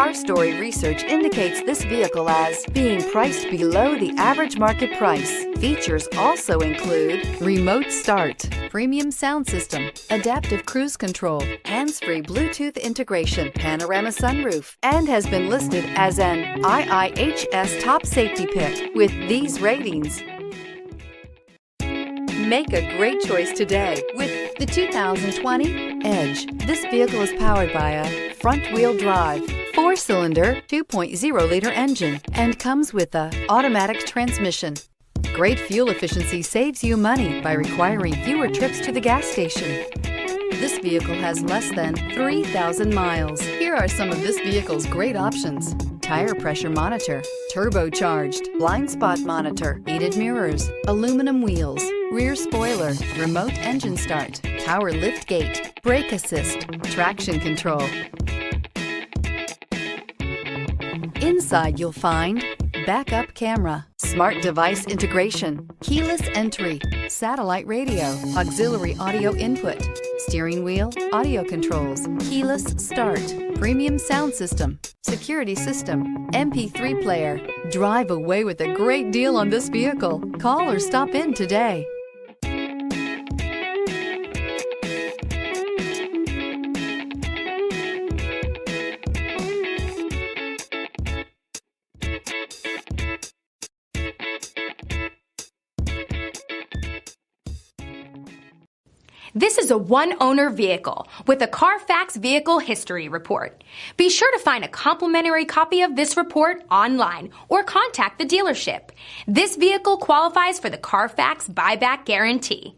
Car Story research indicates this vehicle as being priced below the average market price. Features also include remote start, premium sound system, adaptive cruise control, hands-free Bluetooth integration, panoramic sunroof, and has been listed as an IIHS top safety pick with these ratings. Make a great choice today with the 2020 Edge. This vehicle is powered by a front-wheel drive, 4-cylinder, 2.0-liter engine, and comes with an automatic transmission. Great fuel efficiency saves you money by requiring fewer trips to the gas station. This vehicle has less than 3,000 miles. Here are some of this vehicle's great options: tire pressure monitor, turbocharged, blind spot monitor, heated mirrors, aluminum wheels, rear spoiler, remote engine start, power lift gate, brake assist, traction control. Inside you'll find backup camera, smart device integration, keyless entry, satellite radio, auxiliary audio input, steering wheel audio controls, keyless start, premium sound system, security system, MP3 player. Drive away with a great deal on this vehicle. Call or stop in today. This is a one-owner vehicle with a CARFAX Vehicle History Report. Be sure to find a complimentary copy of this report online or contact the dealership. This vehicle qualifies for the CARFAX Buyback Guarantee.